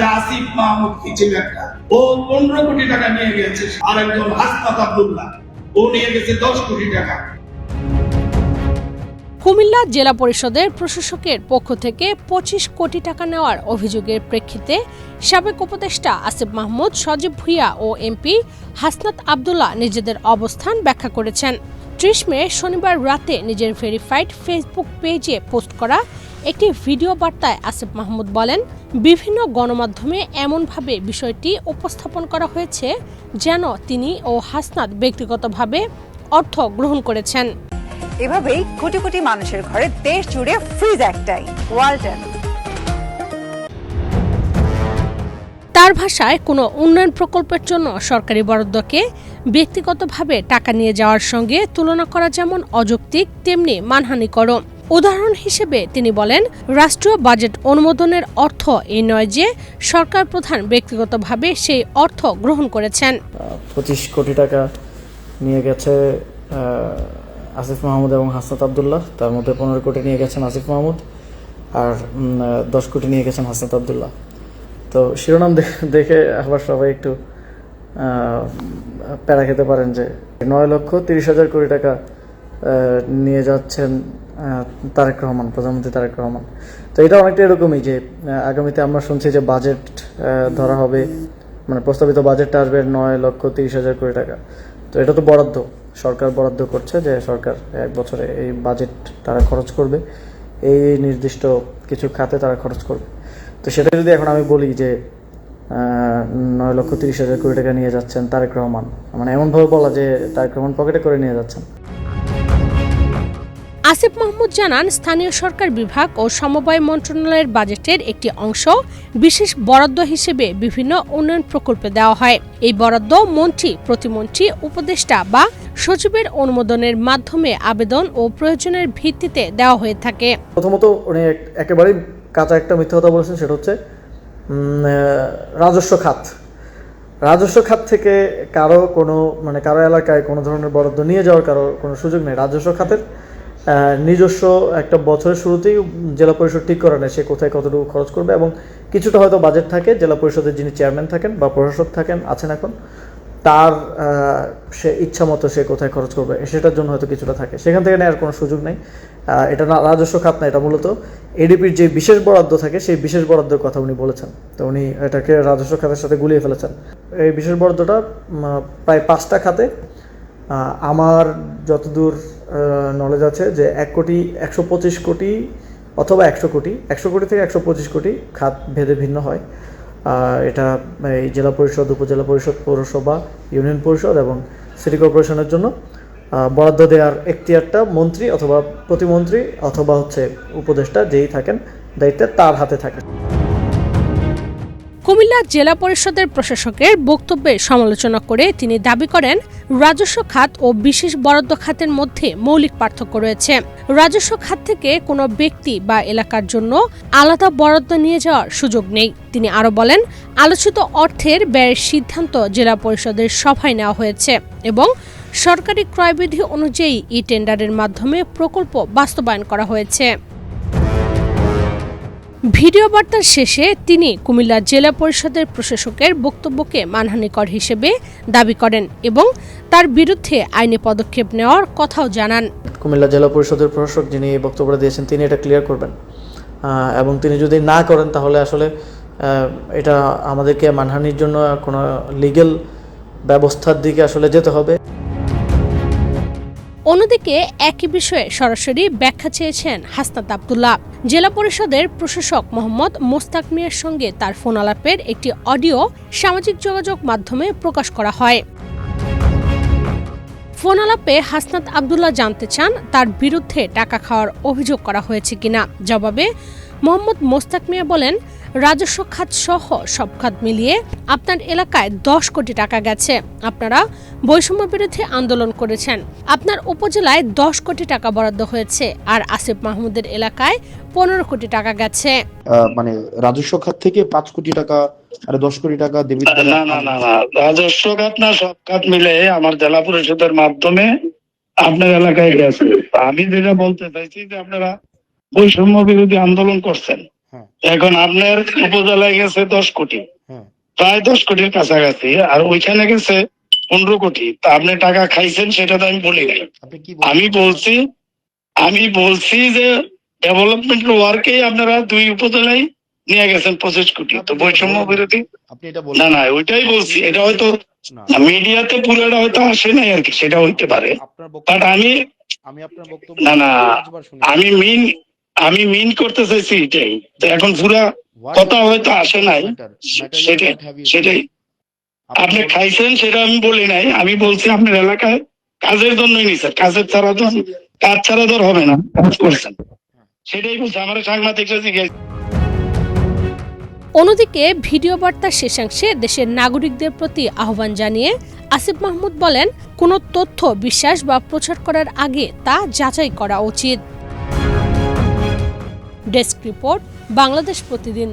যে আসিফ মাহমুদ কি ছিল একটা, ও 15 কোটি টাকা নিয়ে গেছে। আর একজন হাসনাত আব্দুল্লাহ, ও নিয়ে গেছে 10 কোটি টাকা। কুমিল্লা জেলা পরিষদের প্রশাসকের পক্ষ থেকে 25 কোটি টাকা নেওয়ার অভিযোগের প্রেক্ষিতে সাবেক উপদেষ্টা আসিফ মাহমুদ, সজীব ভুঁইয়া ও এমপি হাসনাত আব্দুল্লাহ নিজেদের অবস্থান ব্যাখ্যা করেছেন। 30 মে শনিবার রাতে নিজের ভেরিফাইড ফেসবুক পেজে পোস্ট করা একটি ভিডিও বার্তায় আসিফ মাহমুদ বলেন, বিভিন্ন গণমাধ্যমে এমনভাবে বিষয়টি উপস্থাপন করা হয়েছে যেন তিনি ও হাসনাত ব্যক্তিগতভাবে অর্থ গ্রহণ করেছেন। এভাবেই কোটি কোটি মানুষের ঘরে দেশ জুড়ে ফ্রিজ একটাই, ওয়ালটন। তার ভাষায় কোনো উন্নয়ন প্রকল্পের জন্য সরকারি বরাদ্দকে ব্যক্তিগতভাবে টাকা নিয়ে যাওয়ার সঙ্গে তুলনা করা যেমন অযৌক্তিক, তেমনি মানহানিকর। উদাহরণ হিসেবে তিনি বলেন, রাষ্ট্রীয় বাজেট অনুমোদনের অর্থ এই নয় যে সরকার প্রধান ব্যক্তিগতভাবে সেই অর্থ গ্রহণ করেছেন। 25 কোটি টাকা নিয়ে গেছে আসিফ মাহমুদ এবং হাসনাত আব্দুল্লাহ, তার মধ্যে 15 কোটি নিয়ে গেছেন আসিফ মাহমুদ আর 10 কোটি নিয়ে গেছেন হাসনাত আব্দুল্লাহ। তো শিরোনাম দেখে আবার সবাই একটু প্যারা খেতে পারেন যে 9,30,000 কোটি টাকা নিয়ে যাচ্ছেন তারেক রহমান, প্রধানমন্ত্রী তারেক রহমান। তো এটা অনেকটা এরকমই যে আগামীতে আমরা শুনছি যে বাজেট ধরা হবে, মানে প্রস্তাবিত বাজেটটা আসবে 9,30,000 কোটি টাকা। তো এটা তো বরাদ্দ, সরকার বরাদ্দ করছে যে সরকার 1 বছরে এই বাজেট তারা খরচ করবে, এই নির্দিষ্ট কিছু খাতে তারা খরচ করবে। তো সেটা যদি এখন আমি বলি যে 9,30,000 কোটি টাকা নিয়ে যাচ্ছেন তারেক রহমান, মানে এমনভাবে বলা যে তারেক রহমান পকেটে করে নিয়ে যাচ্ছেন। আসিফ মাহমুদ জানান, স্থানীয় সরকার বিভাগ ও সমবায় মন্ত্রণালয়ের বাজেটের একটি অংশ বিশেষ বরাদ্দ হিসেবে বিভিন্ন উন্নয়ন প্রকল্পে দেওয়া হয়। এই বরাদ্দ মন্ত্রী, প্রতিমন্ত্রী, উপদেষ্টা বা সচিবের অনুমোদনের মাধ্যমে আবেদন ও প্রয়োজনের ভিত্তিতে দেওয়া হয়ে থাকে। প্রথমত উনি একেবারেই কাঁচা একটা মিথ্যা কথা বলেছেন, সেটা হচ্ছে রাজস্ব খাত থেকে কারো এলাকায় কোনো ধরনের বরাদ্দ নিয়ে যাওয়ার কারো কোনো সুযোগ নেই। রাজস্ব খাতের নিজস্ব একটা বছরের শুরুতেই জেলা পরিষদ ঠিক করে নেয় সে কোথায় কতটুকু খরচ করবে, এবং কিছুটা হয়তো বাজেট থাকে জেলা পরিষদের যিনি চেয়ারম্যান থাকেন বা প্রশাসক আছেন এখন, তার সে ইচ্ছা মতো সে কোথায় খরচ করবে সেটার জন্য হয়তো কিছুটা থাকে, সেখান থেকে নেওয়ার কোনো সুযোগ নেই। এটা না রাজস্ব খাত না, এটা মূলত এডিপির যে বিশেষ বরাদ্দ থাকে সেই বিশেষ বরাদ্দের কথা উনি বলেছেন। তো উনি এটাকে রাজস্ব খাতের সাথে গুলিয়ে ফেলেছেন। এই বিশেষ বরাদ্দটা প্রায় 5টা খাতে, আমার যতদূর নলেজ আছে যে 1,25 কোটি অথবা 100 কোটি থেকে 125 কোটি খাত ভেদে ভিন্ন হয়। এটা এই জেলা পরিষদ, উপজেলা পরিষদ, পৌরসভা, ইউনিয়ন পরিষদ এবং সিটি কর্পোরেশনের জন্য বরাদ্দ দেওয়ার এখতিয়ারটা মন্ত্রী অথবা প্রতিমন্ত্রী অথবা উপদেষ্টা যেই থাকেন দায়িত্বে তার হাতে থাকে। কুমিল্লা জেলা পরিষদের প্রশাসকের বক্তব্যের সমালোচনা করে তিনি দাবি করেন, রাজস্ব খাত ও বিশেষ বরাদ্দ খাতের মধ্যে মৌলিক পার্থক্য রয়েছে। রাজস্ব খাত থেকে কোনো ব্যক্তি বা এলাকার জন্য আলাদা বরাদ্দ নিয়ে যাওয়ার সুযোগ নেই। তিনি আরও বলেন, আলোচিত অর্থের ব্যয়ের সিদ্ধান্ত জেলা পরিষদের সভায় নেওয়া হয়েছে এবং সরকারি ক্রয়বিধি অনুযায়ী ই-টেন্ডারের মাধ্যমে প্রকল্প বাস্তবায়ন করা হয়েছে। ভিডিও বার্তার শেষে তিনি কুমিল্লা জেলা পরিষদের প্রশাসকের বক্তব্যকে মানহানিকর হিসেবে দাবি করেন এবং তার বিরুদ্ধে আইনি পদক্ষেপ নেওয়ার কথাও জানান। কুমিল্লা জেলা পরিষদের প্রশাসক যিনি এই বক্তব্যটা দিয়েছেন তিনি এটা ক্লিয়ার করবেন, এবং তিনি যদি না করেন তাহলে আসলে এটা আমাদেরকে মানহানির জন্য কোনো লিগ্যাল ব্যবস্থার দিকে আসলে যেতে হবে। অন্যদিকে একই বিষয়ে সরাসরি ব্যাখ্যা চেয়েছেন হাসনাত আব্দুল্লাহ। জেলা পরিষদের প্রশাসক মোহাম্মদ মোস্তাক মিয়ার সঙ্গে তার ফোন আলাপের একটি অডিও সামাজিক যোগাযোগ মাধ্যমে প্রকাশ করা হয়। ফোন আলাপে হাসনাত আব্দুল্লাহ জানতে চান তার বিরুদ্ধে টাকা খাওয়ার অভিযোগ করা হয়েছে কিনা। জবাবে মোহাম্মদ মোস্তাক মিয়া বলেন, রাজস্ব খাত সহ সব খাত মিলিয়ে আপনার এলাকায় 10 কোটি টাকা গেছে। আপনারা বৈষম্য বিরোধী আন্দোলন করেছেন, আপনার উপজেলায় 10 কোটি টাকা বরাদ্দ হয়েছে, আর আসিফ মাহমুদের এলাকায় 15 কোটি টাকা গেছে। মানে রাজস্ব খাত থেকে 5 কোটি টাকা আর 10 কোটি টাকা দেবী। না, রাজস্ব খাত না, সব খাত মিলে আমার জেলা পরিষদের মাধ্যমে আপনার এলাকায় গেছে। আমি যেটা বলতে চাইছি যে আপনারা বৈষম্য বিরোধী আন্দোলন করছেন, হ্যাঁ এখন আপনার উপজেলায় গেছে 10 কোটি, হ্যাঁ প্রায় 10 কোটির কাছাকাছি, আর ওইখানে গেছে 15 কোটি। তা আপনি টাকা খাইছেন সেটা তো আমি বলি নাই। আপনি কি আমি বলছি যে ডেভেলপমেন্ট ওয়ার্কে আপনারা 2 উপজেলায় নিয়ে গেছেন 25 কোটি। তো বৈষম্য বিরোধী আপনি এটা না না ওইটাই বলছি। এটা হয়তো না মিডিয়াতে পুরোটা হয়তো আসে নাই আর কি, সেটা হইতে পারে। আপনার বাট বক্তব্য আমি আপনার বক্তব্য না না 5 বার শুনেছি। আমি মিন করতে চাইছি এটাই। তো এখন পুরা কথা হয়তো আসে নাই, সেটাই আপনি খাইছেন সেটা আমি বলি নাই। আমি বলছি আপনার এলাকায় কাজের জন্যই নিছেন, কাজ ছাড়া তো হবে না, কাজ করছেন সেটাই বলছি। আমার সাংবাদিকরা জিজ্ঞেস অন্যদিকে ভিডিও বার্তার শেষাংশে দেশের নাগরিকদের প্রতি আহ্বান জানিয়ে আসিফ মাহমুদ বলেন, কোনো তথ্য বিশ্বাস বা প্রচার করার আগে তা যাচাই করা উচিত। ডেস্ক রিপোর্ট, বাংলাদেশ প্রতিদিন।